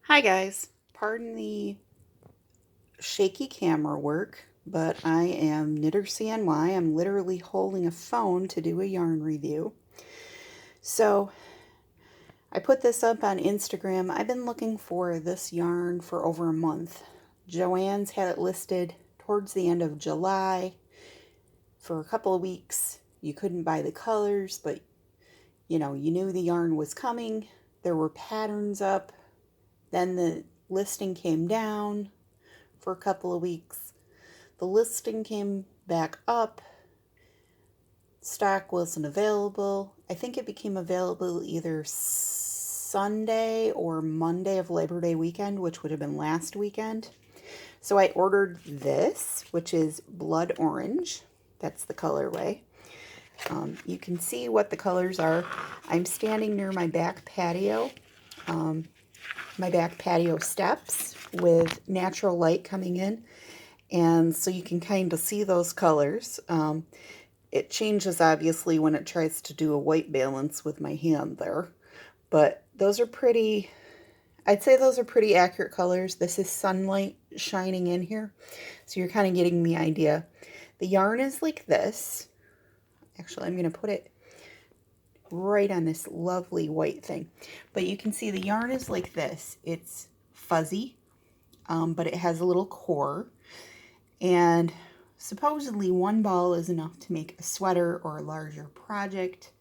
Hi guys, pardon the shaky camera work, but I am Knitter CNY. I'm literally holding a phone to do a yarn review. So I put this up on Instagram. I've been looking for this yarn for over a month. Joann's had it listed towards the end of July for a couple of weeks. You couldn't buy the colors, but you knew the yarn was coming. There were patterns up. Then the listing came down for a couple of weeks. The listing came back up. Stock wasn't available. I think it became available either Sunday or Monday of Labor Day weekend, which would have been last weekend. So I ordered this, which is blood orange. That's the colorway. You can see what the colors are. I'm standing near my back patio steps with natural light coming in. And so you can kind of see those colors. It changes obviously when it tries to do a white balance with my hand there. But those are pretty, I'd say those are pretty accurate colors. This is sunlight shining in here. So you're kind of getting the idea. The yarn is like this. Actually, I'm going to put it right on this lovely white thing. But you can see the yarn is like this. It's fuzzy, but it has a little core. And supposedly one ball is enough to make a sweater or a larger project.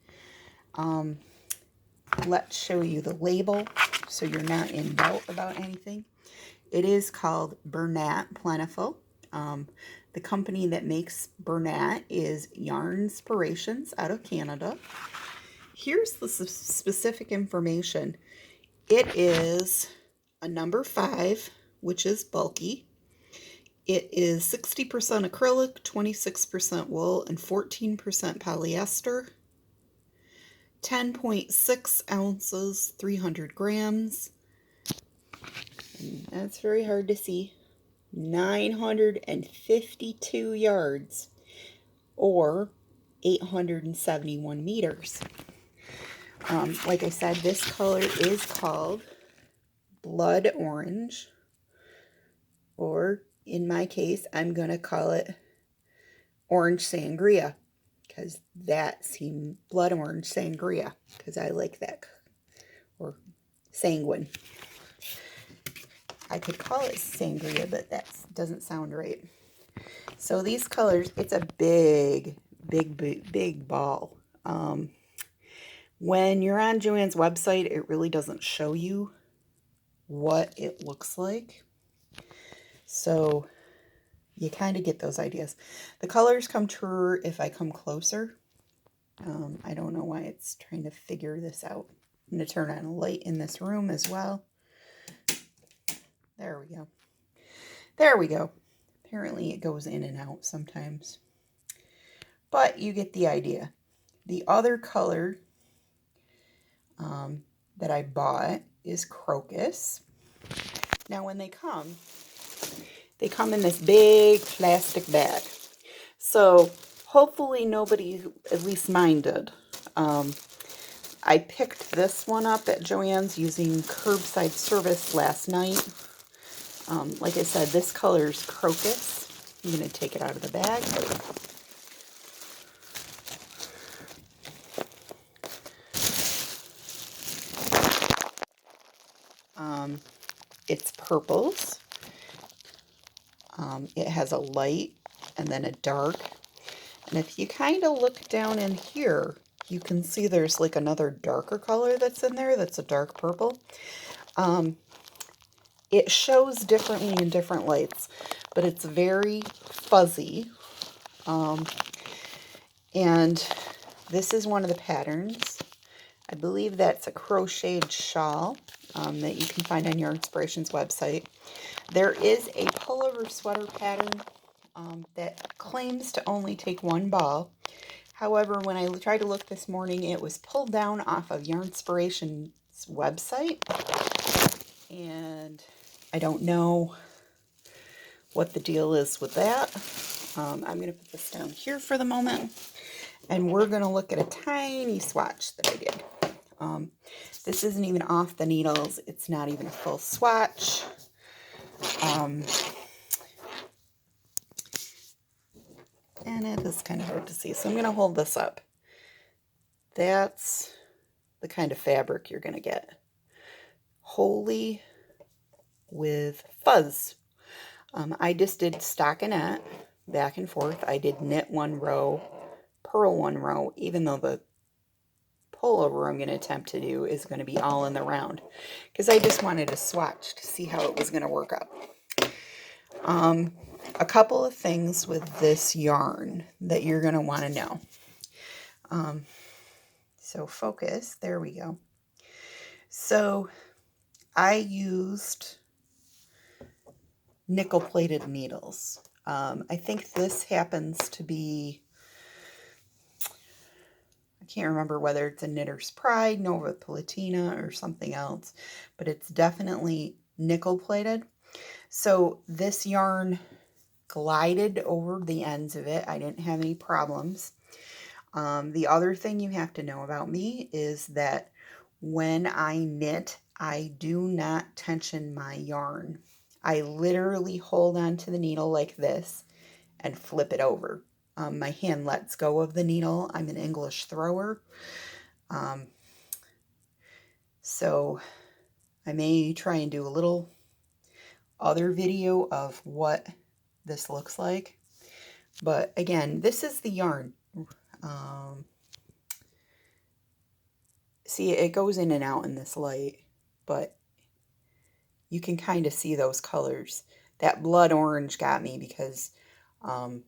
Let's show you the label so you're not in doubt about anything. It is called Bernat Plentiful. The company that makes Bernat is Yarnspirations out of Canada. Here's the specific information. It is a number 5, which is bulky. It is 60% acrylic, 26% wool, and 14% polyester. 10.6 ounces, 300 grams. And that's very hard to see. 952 yards, or 871 meters. Like I said, this color is called blood orange, or in my case, I'm going to call it orange sangria, because that seemed blood orange sangria, because I like that, or sanguine. I could call it sangria, but that doesn't sound right. So these colors, it's a big ball. When you're on Joann's website, it really doesn't show you what it looks like. So you kind of get those ideas. The colors come truer if I come closer. I don't know why it's trying to figure this out. I'm going to turn on a light in this room as well. There we go. There we go. Apparently it goes in and out sometimes. But you get the idea. The other color that I bought is crocus. Now when they come in this big plastic bag. So hopefully nobody, at least mine did. I picked this one up at Joann's using curbside service last night. Like I said, this color is crocus. I'm going to take it out of the bag. It's purples. It has a light and then a dark. And if you kind of look down in here, you can see there's like another darker color that's in there that's a dark purple. It shows differently in different lights, but it's very fuzzy. And this is one of the patterns. I believe that's a crocheted shawl that you can find on Yarnspirations website. There is a pullover sweater pattern that claims to only take one ball. However, when I tried to look this morning, it was pulled down off of Yarnspirations website. And I don't know what the deal is with that. I'm going to put this down here for the moment. And we're going to look at a tiny swatch that I did. This isn't even off the needles. It's not even a full swatch. And it is kind of hard to see, so I'm going to hold this up. That's the kind of fabric you're going to get. Holey with fuzz. I just did stockinette back and forth. I did knit one row, purl one row, even though the pullover I'm going to attempt to do is going to be all in the round, because I just wanted to swatch to see how it was going to work up. A couple of things with this yarn that you're going to want to know. So focus, there we go. So I used nickel-plated needles. I think this happens to be, I can't remember whether it's a Knitter's Pride, Nova Platina, or something else, but it's definitely nickel-plated. So this yarn glided over the ends of it. I didn't have any problems. The other thing you have to know about me is that when I knit, I do not tension my yarn. I literally hold on to the needle like this and flip it over. My hand lets go of the needle. I'm an English thrower. So I may try and do a little other video of what this looks like. But again, this is the yarn. See, it goes in and out in this light, but you can kind of see those colors. That blood orange got me because I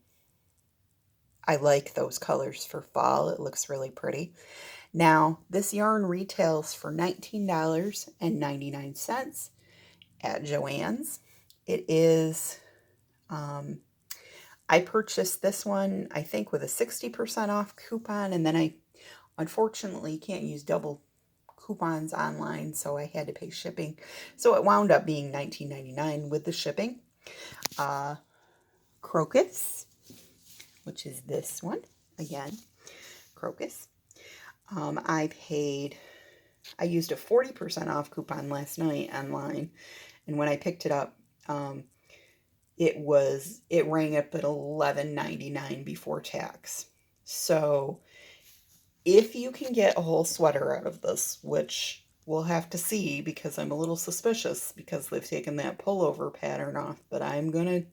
like those colors for fall. It looks really pretty. Now, this yarn retails for $19.99 at Joann's. It is, I purchased this one, I think, with a 60% off coupon, and then I unfortunately can't use double coupons online, so I had to pay shipping. So it wound up being $19.99 with the shipping. Crocus, which is this one, again, crocus. I used a 40% off coupon last night online, and when I picked it up, it rang up at $11.99 before tax. So if you can get a whole sweater out of this, which we'll have to see because I'm a little suspicious because they've taken that pullover pattern off, but I'm going to,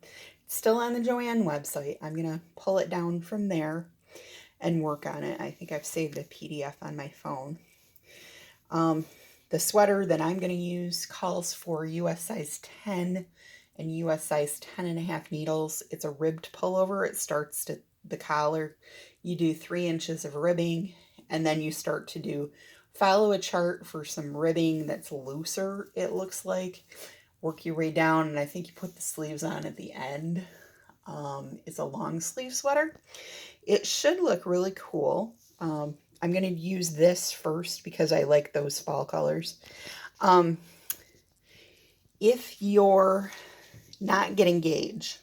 still on the Joann website, I'm going to pull it down from there and work on it. I think I've saved a PDF on my phone. The sweater that I'm going to use calls for US size 10 and US size 10.5 needles. It's a ribbed pullover. It starts to the collar. You do 3 inches of ribbing, and then you start to follow a chart for some ribbing that's looser, it looks like. Work your way down, and I think you put the sleeves on at the end. It's a long sleeve sweater. It should look really cool. I'm going to use this first because I like those fall colors. If you're not getting gauge,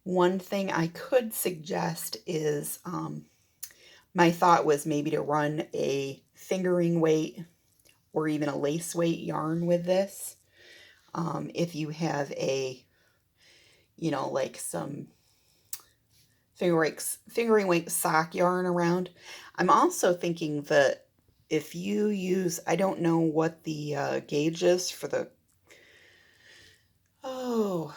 one thing I could suggest is, my thought was maybe to run a fingering weight or even a lace weight yarn with this. If you have a, like some fingering weight sock yarn around. I'm also thinking that if you use, I don't know what the gauge is for the, it'll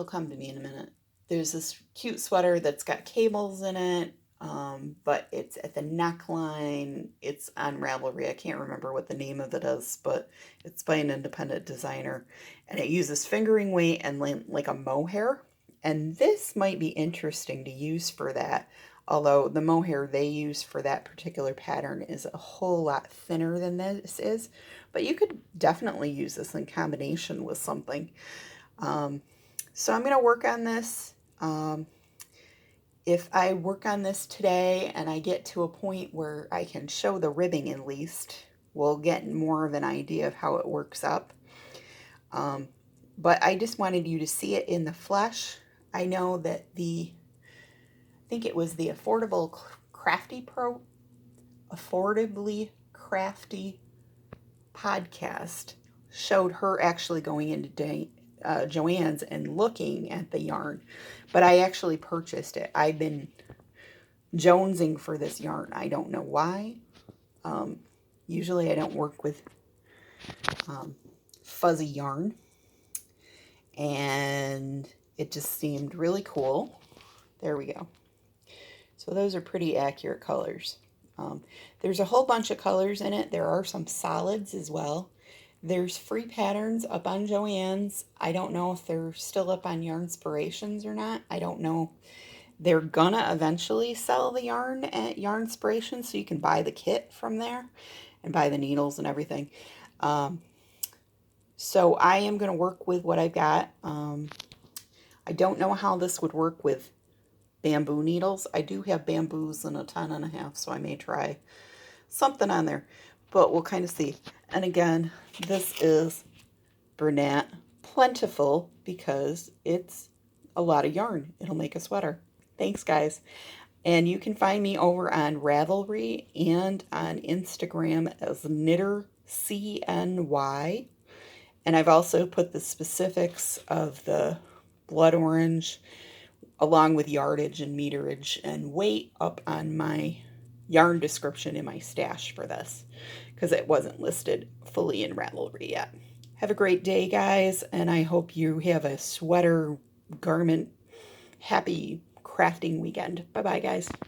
come to me in a minute. There's this cute sweater that's got cables in it, but it's at the neckline. It's on Ravelry. I can't remember what the name of it is, but it's by an independent designer. And it uses fingering weight and like a mohair. And this might be interesting to use for that. Although the mohair they use for that particular pattern is a whole lot thinner than this is. But you could definitely use this in combination with something. So I'm going to work on this. If I work on this today and I get to a point where I can show the ribbing at least, we'll get more of an idea of how it works up. But I just wanted you to see it in the flesh. I know that I think it was the Affordably Crafty podcast showed her actually going into Joann's and looking at the yarn, but I actually purchased it. I've been jonesing for this yarn. I don't know why. Usually I don't work with fuzzy yarn, and it just seemed really cool. There we go. So those are pretty accurate colors. There's a whole bunch of colors in it. There are some solids as well. There's free patterns up on Joann's. I don't know if they're still up on Yarnspirations or not. I don't know. They're gonna eventually sell the yarn at Yarnspirations, so you can buy the kit from there and buy the needles and everything. So I am going to work with what I've got. I don't know how this would work with bamboo needles. I do have bamboos in a 10.5, so I may try something on there, but we'll kind of see. And again, this is Bernat Plentiful because it's a lot of yarn. It'll make a sweater. Thanks, guys. And you can find me over on Ravelry and on Instagram as KnitterCNY. And I've also put the specifics of the blood orange along with yardage and meterage and weight up on my yarn description in my stash for this because it wasn't listed fully in Ravelry yet. Have a great day, guys, and I hope you have a sweater garment happy crafting weekend. Bye-bye, guys.